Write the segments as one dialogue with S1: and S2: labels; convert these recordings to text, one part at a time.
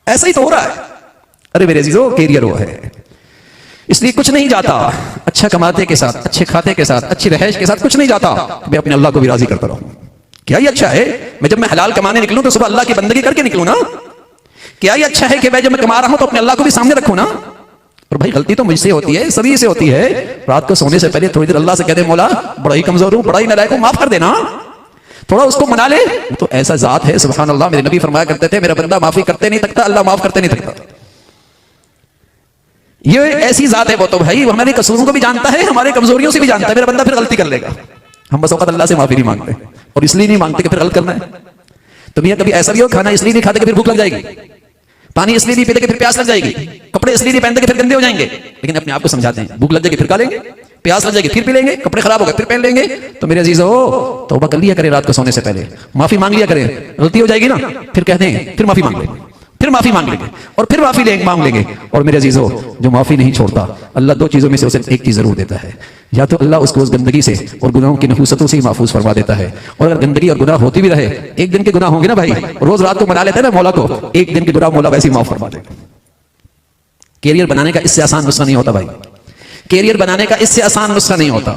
S1: ایسا ہی تو ہو رہا ہے. ارے میرے عزیزو کیریئر وہ ہے، اس لیے کچھ نہیں جاتا اچھا کماتے کے ساتھ، اچھے کھاتے کے ساتھ، اچھی رہائش کے ساتھ کچھ نہیں جاتا. میں اپنے اللہ کو بھی راضی کرتا رہوں. کیا یہ اچھا ہے میں جب میں حلال کمانے نکلوں تو صبح اللہ کی بندگی کر کے نکلوں نا؟ کیا یہ اچھا ہے کہ میں جب میں کما رہا ہوں تو اپنے اللہ کو بھی سامنے رکھوں نا؟ اور بھائی غلطی تو مجھ سے ہوتی ہے، سبھی سے ہوتی ہے. رات کو سونے سے پہلے تھوڑی دیر اللہ سے کہہ دے مولا بڑا ہی کمزور ہوں، بڑا ہی نالائق ہوں، معاف کر دینا. تھوڑا اس کو منا لے. تو ایسا ذات ہے سبحان اللہ. میرے نبی فرمایا کرتے تھے میرا بندہ معافی کرتے نہیں تھکتا، اللہ معاف کرتے نہیں تھکتا. یہ ایسی ذات ہے وہ تو بھائی ہمارے قصوروں کو بھی جانتا ہے، ہمارے کمزوریوں سے بھی جانتا ہے. میرا بندہ پھر غلطی کر لے گا. ہم بس اوقات اللہ سے معافی نہیں مانگتے، اور اس لیے نہیں مانگتے کہ پھر غلط کرنا ہے. تو میاں کبھی ایسا بھی ہو کھانا اس لیے نہیں کھاتے کہ پھر بھوک لگ جائے گی، پانی اس لیے نہیں پیتے کہ پھر پیاس لگ جائے گی، کپڑے اس لیے نہیں پہنتے کہ پھر گندے ہو جائیں گے. لیکن اپنے آپ کو سمجھاتے ہیں بھوک لگ جائے گی پھر کھا لیں گے، پیاس لگ جائے گی پھر پی لیں گے، کپڑے خراب ہو گئے پھر پہن لیں گے. تو میرے عزیزو توبہ کر لیا کرے رات کو سونے سے پہلے، معافی مانگ لیا کرے. غلطی ہو جائے گی نا پھر کہتے ہیں پھر معافی مانگ لیں گے، پھر معافی مانگ لیں گے، اور پھر معافی مانگ لیں گے. اور میرے عزیزو جو معافی نہیں چھوڑتا اللہ دو چیزوں میں سے اسے ایک چیز ضرور دیتا ہے. یا تو اللہ اس کو اس گندگی سے اور گناہوں کی نحوستوں سے ہی محفوظ فرما دیتا ہے. اور اگر گندگی اور گناہ ہوتی بھی رہے، ایک دن کے گناہ ہوں گے نا بھائی، روز رات کو منا لیتے ہیں نا مولا کو، ایک دن کے گناہ مولا ویسے ہی معاف فرما دے گا. کیریئر بنانے کا اس سے آسان نسخہ نہیں ہوتا بھائی. کیریئر بنانے کا اس سے آسان نسخہ نہیں ہوتا.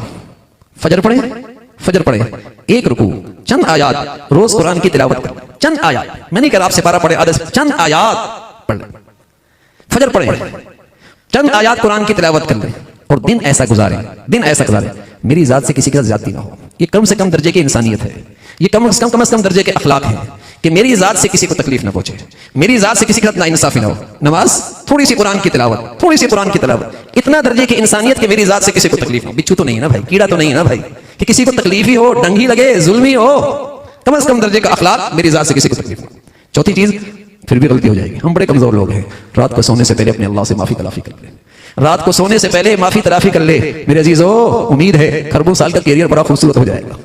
S1: فجر پڑھیں ایک رکوع چند آیات روز قرآن کی تلاوت کریں. چند آیات، میں نہیں کہہ رہا آپ سے پارہ پڑھے عادت، چند آیات پڑھ لیں. فجر پڑھیں چند آیات قرآن کی تلاوت کر لیں، اور دن ایسا گزاریں میری ذات سے کسی کے ساتھ زیادتی نہ ہو. یہ کم سے کم درجے کی انسانیت ہے، یہ کم از کم درجے کے اخلاق ہیں کہ میری ذات سے کسی کو تکلیف نہ پہنچے، میری ذات سے کسی کے ساتھ ناانصافی نہ ہو. نماز تھوڑی سی قرآن کی تلاوت، اتنا درجے کی انسانیت کہ میری ذات سے کسی کو تکلیف نہ ہو. بچھو تو نہیں ہے نا بھائی، کیڑا تو نہیں ہے نا بھائی کہ کسی کو تکلیف ہی ہو، ڈنگ ہی لگے، ظلم ہی ہو. کم از کم درجے کا اخلاق، میری ذات سے کسی کو تکلیف نہ ہو. چوتھی چیز پھر بھی غلطی ہو جائے گی، ہم بڑے کمزور لوگ ہیں. رات کو سونے سے پہلے اپنے اللہ سے معافی تلافی کر لیں. رات کو سونے سے پہلے معافی تلافی کر لے میرے عزیزو. امید ہے خربوں سال کا کیریئر بڑا خوبصورت ہو جائے گا.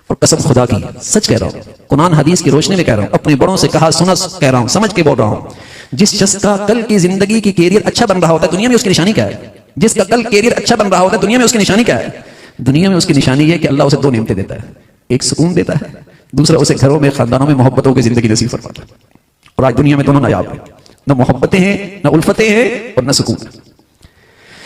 S1: اور قسم خدا کی سچ کہہ رہا ہوں، قرآن حدیث کی روشنی میں کہہ رہا ہوں، اپنے بڑوں سے کہا سنا کہہ رہا ہوں، سمجھ کے بول رہا ہوں. جس شخص کا کل کی زندگی کی کیریئر اچھا بن رہا ہوتا ہے دنیا میں اس کی نشانی کیا ہے؟ جس کا کل کیریئر اچھا بن رہا ہوتا ہے دنیا میں اس کی نشانی کیا ہے؟ دنیا میں اس کی نشانی یہ کہ اللہ اسے دو نعمتیں دیتا ہے. ایک سکون دیتا ہے، دوسرا اسے گھروں میں خاندانوں میں محبتوں کی زندگی نصیب فرماتا ہے. اور آج دنیا میں دونوں نایاب ہیں، نہ محبتیں ہیں نہ الفتیں ہیں اور نہ سکون.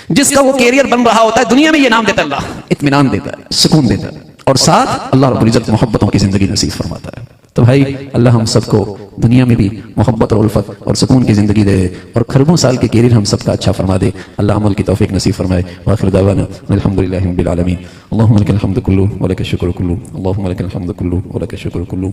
S1: جس کا وہ کیریئر بن رہا ہوتا ہے دنیا میں یہ نام دیتا ہے اللہ، اطمینان دیتا ہے، سکون دیتا ہے، اور ساتھ اللہ رب العزت محبتوں کی زندگی نصیب فرماتا ہے. تو بھائی اللہ ہم سب کو دنیا میں بھی محبت اور الفت اور سکون کی زندگی دے، اور خربوں سال کے کیریئر ہم سب کا اچھا فرما دے. اللہ عمل کی توفیق نصیب فرمائے. وآخر دعوانا الحمدللہ رب العالمین. اللہم لک الحمد کلہ ولک الشکر کلہ، اللہم لک الحمد کلہ ولک الشکر کلہ.